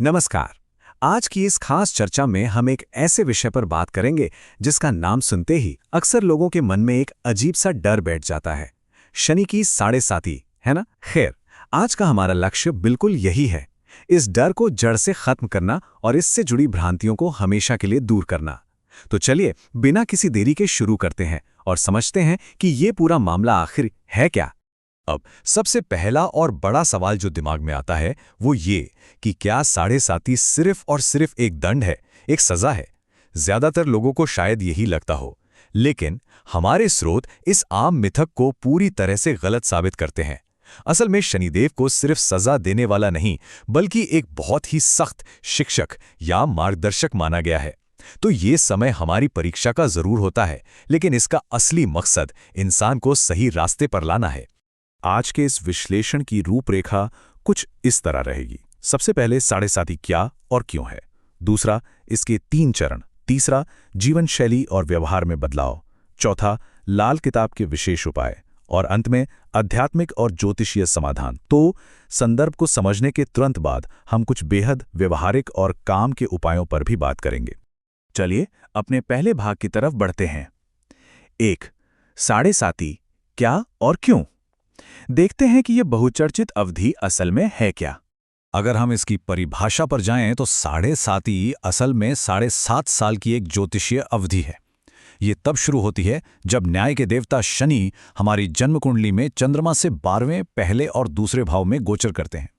नमस्कार। आज की इस खास चर्चा में हम एक ऐसे विषय पर बात करेंगे जिसका नाम सुनते ही अक्सर लोगों के मन में एक अजीब सा डर बैठ जाता है। शनि की साढ़े साती, है ना? खैर, आज का हमारा लक्ष्य बिल्कुल यही है। इस डर को जड़ से खत्म करना और इससे जुड़ी भ्रांतियों को हमेशा के लिए दूर करना। तो चलिए, बिना किसी देरी के शुरू करते हैं और समझते हैं कि ये पूरा मामला आखिर है क्या। अब सबसे पहला और बड़ा सवाल जो दिमाग में आता है वो ये कि क्या साढ़े साती सिर्फ और सिर्फ एक दंड है, एक सजा है। ज्यादातर लोगों को शायद यही लगता हो, लेकिन हमारे स्रोत इस आम मिथक को पूरी तरह से गलत साबित करते हैं। असल में शनिदेव को सिर्फ सजा देने वाला नहीं, बल्कि एक बहुत ही सख्त शिक्षक या मार्गदर्शक माना गया है। तो ये समय हमारी परीक्षा का जरूर होता है, लेकिन इसका असली मकसद इंसान को सही रास्ते पर लाना है। आज के इस विश्लेषण की रूपरेखा कुछ इस तरह रहेगी। सबसे पहले साढ़े साती क्या और क्यों है, दूसरा इसके 3 चरण, तीसरा जीवन शैली और व्यवहार में बदलाव, चौथा लाल किताब के विशेष उपाय और अंत में आध्यात्मिक और ज्योतिषीय समाधान। तो संदर्भ को समझने के तुरंत बाद हम कुछ बेहद व्यवहारिक और काम के उपायों पर भी बात करेंगे। चलिए अपने पहले भाग की तरफ बढ़ते हैं। 1. साढ़े साती क्या और क्यों। देखते हैं कि यह बहुचर्चित अवधि असल में है क्या। अगर हम इसकी परिभाषा पर जाएं तो साढ़े साती असल में 7.5 साल की एक ज्योतिषीय अवधि है। ये तब शुरू होती है जब न्याय के देवता शनि हमारी जन्म कुंडली में चंद्रमा से 12वें पहले और दूसरे भाव में गोचर करते हैं।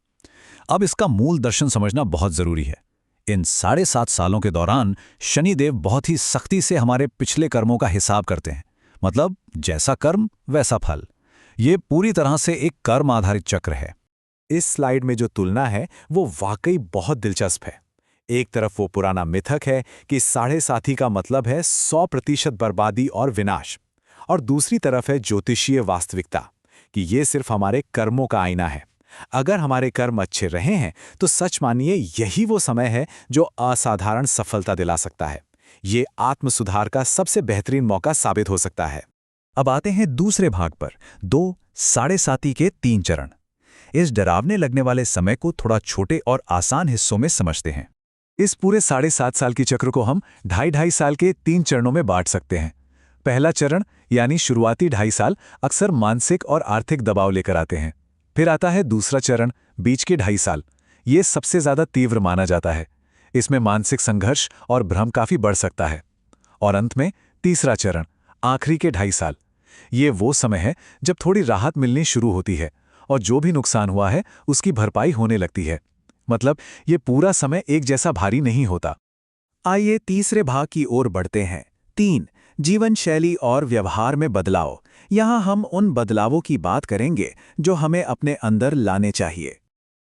अब इसका मूल दर्शन समझना बहुत जरूरी है। इन 7.5 सालों के दौरान शनिदेव बहुत ही सख्ती से हमारे पिछले कर्मों का हिसाब करते हैं। मतलब जैसा कर्म वैसा फल। ये पूरी तरह से एक कर्म आधारित चक्र है। इस स्लाइड में जो तुलना है वो वाकई बहुत दिलचस्प है। एक तरफ वो पुराना मिथक है कि साढ़े साती का मतलब है 100% बर्बादी और विनाश, और दूसरी तरफ है ज्योतिषीय वास्तविकता कि ये सिर्फ हमारे कर्मों का आईना है। अगर हमारे कर्म अच्छे रहे हैं तो सच मानिए यही वो समय है जो असाधारण सफलता दिला सकता है। ये आत्मसुधार का सबसे बेहतरीन मौका साबित हो सकता है। अब आते हैं दूसरे भाग पर, 2 साढ़े साती के 3 चरण। इस डरावने लगने वाले समय को थोड़ा छोटे और आसान हिस्सों में समझते हैं। इस पूरे 7.5 साल की चक्र को हम 2.5 साल के 3 चरणों में बांट सकते हैं। पहला चरण यानी शुरुआती 2.5 साल अक्सर मानसिक और आर्थिक दबाव लेकर आते हैं। फिर आता है दूसरा चरण, बीच के 2.5 साल। ये सबसे ज्यादा तीव्र माना जाता है। इसमें मानसिक संघर्ष और भ्रम काफी बढ़ सकता है। और अंत में तीसरा चरण, आखिरी के 2.5 साल। ये वो समय है जब थोड़ी राहत मिलनी शुरू होती है और जो भी नुकसान हुआ है उसकी भरपाई होने लगती है। मतलब ये पूरा समय एक जैसा भारी नहीं होता। आइए तीसरे भाग की ओर बढ़ते हैं। 3 जीवन शैली और व्यवहार में बदलाव। यहाँ हम उन बदलावों की बात करेंगे जो हमें अपने अंदर लाने चाहिए।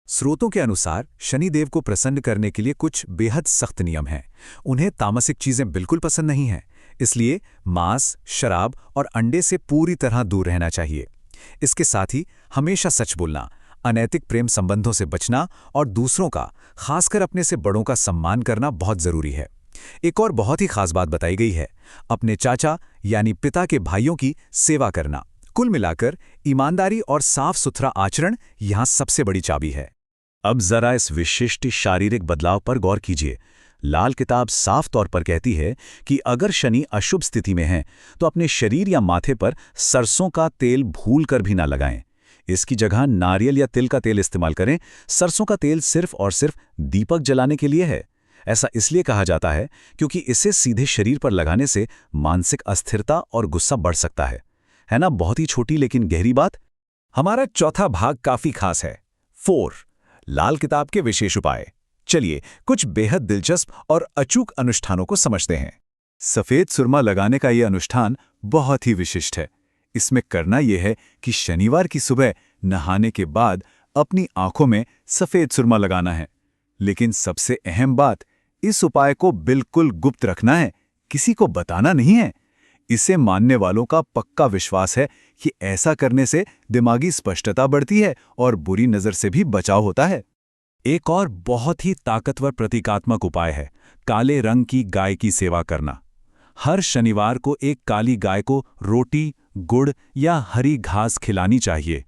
स्रोतों के अनुसार शनिदेव को प्रसन्न करने के लिए कुछ बेहद सख्त नियम हैं। उन्हें तामसिक चीजें बिल्कुल पसंद नहीं हैं, इसलिए मांस, शराब और अंडे से पूरी तरह दूर रहना चाहिए। इसके साथ ही हमेशा सच बोलना, अनैतिक प्रेम संबंधों से बचना और दूसरों का, खासकर अपने से बड़ों का सम्मान करना बहुत जरूरी है। एक और बहुत ही खास बात बताई गई है, अपने चाचा यानी पिता के भाइयों की सेवा करना। कुल मिलाकर ईमानदारी और साफ सुथरा आचरण यहाँ सबसे बड़ी चाबी है। अब जरा इस विशिष्ट शारीरिक बदलाव पर गौर कीजिए। लाल किताब साफ तौर पर कहती है कि अगर शनि अशुभ स्थिति में है तो अपने शरीर या माथे पर सरसों का तेल भूलकर भी ना लगाएं। इसकी जगह नारियल या तिल का तेल इस्तेमाल करें। सरसों का तेल सिर्फ और सिर्फ दीपक जलाने के लिए है। ऐसा इसलिए कहा जाता है क्योंकि इसे सीधे शरीर पर लगाने से मानसिक अस्थिरता और गुस्सा बढ़ सकता है ना? बहुत ही छोटी लेकिन गहरी बात। हमारा चौथा भाग काफी खास है। 4 लाल किताब के विशेष उपाय। चलिए कुछ बेहद दिलचस्प और अचूक अनुष्ठानों को समझते हैं। सफेद सुरमा लगाने का यह अनुष्ठान बहुत ही विशिष्ट है। इसमें करना यह है कि शनिवार की सुबह नहाने के बाद अपनी आंखों में सफेद सुरमा लगाना है। लेकिन सबसे अहम बात, इस उपाय को बिल्कुल गुप्त रखना है, किसी को बताना नहीं है। इसे मानने वालों का पक्का विश्वास है कि ऐसा करने से दिमागी स्पष्टता बढ़ती है और बुरी नजर से भी बचाव होता है। एक और बहुत ही ताकतवर प्रतीकात्मक उपाय है काले रंग की गाय की सेवा करना। हर शनिवार को एक काली गाय को रोटी, गुड़ या हरी घास खिलानी चाहिए।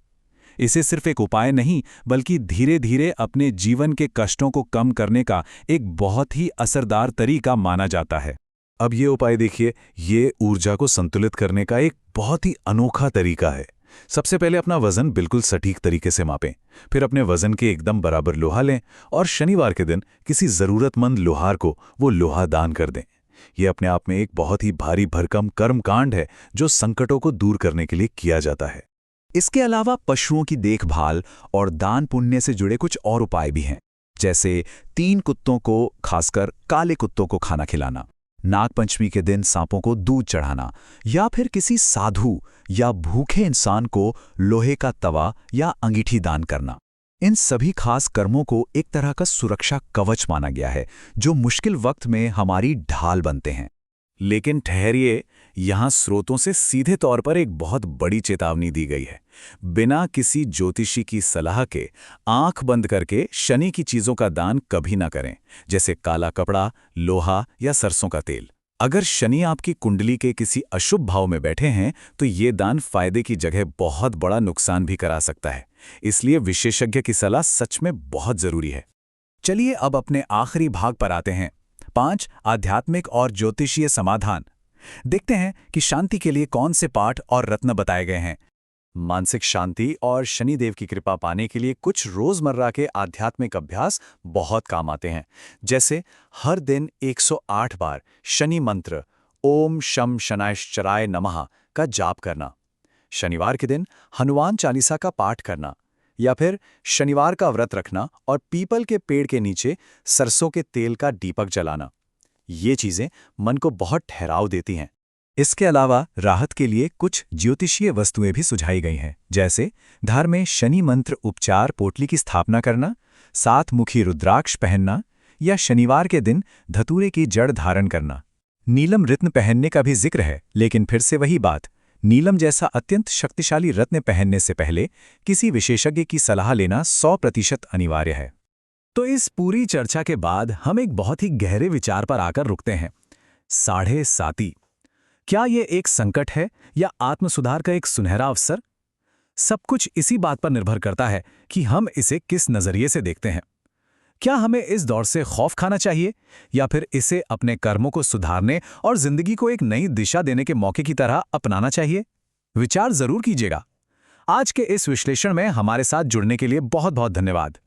इसे सिर्फ एक उपाय नहीं बल्कि धीरे धीरे अपने जीवन के कष्टों को कम करने का एक बहुत ही असरदार तरीका माना जाता है। अब ये उपाय देखिए, ये ऊर्जा को संतुलित करने का एक बहुत ही अनोखा तरीका है। सबसे पहले अपना वजन बिल्कुल सटीक तरीके से मापें, फिर अपने वजन के एकदम बराबर लोहा लें और शनिवार के दिन किसी ज़रूरतमंद लोहार को वो लोहा दान कर दें। ये अपने आप में एक बहुत ही भारी भरकम कर्मकांड है जो संकटों को दूर करने के लिए किया जाता है। इसके अलावा पशुओं की देखभाल और दान पुण्य से जुड़े कुछ और उपाय भी हैं, जैसे 3 कुत्तों को, खासकर काले कुत्तों को खाना खिलाना, नागपंचमी के दिन सांपों को दूध चढ़ाना, या फिर किसी साधु या भूखे इंसान को लोहे का तवा या अंगीठी दान करना। इन सभी खास कर्मों को एक तरह का सुरक्षा कवच माना गया है जो मुश्किल वक्त में हमारी ढाल बनते हैं। लेकिन ठहरिए, यहाँ स्रोतों से सीधे तौर पर एक बहुत बड़ी चेतावनी दी गई है। बिना किसी ज्योतिषी की सलाह के आंख बंद करके शनि की चीजों का दान कभी ना करें, जैसे काला कपड़ा, लोहा या सरसों का तेल। अगर शनि आपकी कुंडली के किसी अशुभ भाव में बैठे हैं तो ये दान फायदे की जगह बहुत बड़ा नुकसान भी करा सकता है। इसलिए विशेषज्ञ की सलाह सच में बहुत जरूरी है। चलिए अब अपने आखिरी भाग पर आते हैं, 5 आध्यात्मिक और ज्योतिषीय समाधान। देखते हैं कि शांति के लिए कौन से पाठ और रत्न बताए गए हैं। मानसिक शांति और शनिदेव की कृपा पाने के लिए कुछ रोजमर्रा के आध्यात्मिक अभ्यास बहुत काम आते हैं, जैसे हर दिन 108 बार शनि मंत्र ओम शम शनायश्चराय नमः का जाप करना, शनिवार के दिन हनुमान चालीसा का पाठ करना, या फिर शनिवार का व्रत रखना और पीपल के पेड़ के नीचे सरसों के तेल का दीपक जलाना। ये चीजें मन को बहुत ठहराव देती हैं। इसके अलावा राहत के लिए कुछ ज्योतिषीय वस्तुएं भी सुझाई गई हैं, जैसे धार में शनि मंत्र उपचार पोटली की स्थापना करना, 7 मुखी रुद्राक्ष पहनना, या शनिवार के दिन धतूरे की जड़ धारण करना। नीलम रत्न पहनने का भी जिक्र है, लेकिन फिर से वही बात, नीलम जैसा अत्यंत शक्तिशाली रत्न पहनने से पहले किसी विशेषज्ञ की सलाह लेना 100% अनिवार्य है। तो इस पूरी चर्चा के बाद हम एक बहुत ही गहरे विचार पर आकर रुकते हैं। 7.5 क्या ये एक संकट है या आत्मसुधार का एक सुनहरा अवसर? सब कुछ इसी बात पर निर्भर करता है कि हम इसे किस नजरिए से देखते हैं। क्या हमें इस दौर से खौफ खाना चाहिए या फिर इसे अपने कर्मों को सुधारने और जिंदगी को एक नई दिशा देने के मौके की तरह अपनाना चाहिए? विचार जरूर कीजिएगा। आज के इस विश्लेषण में हमारे साथ जुड़ने के लिए बहुत बहुत धन्यवाद।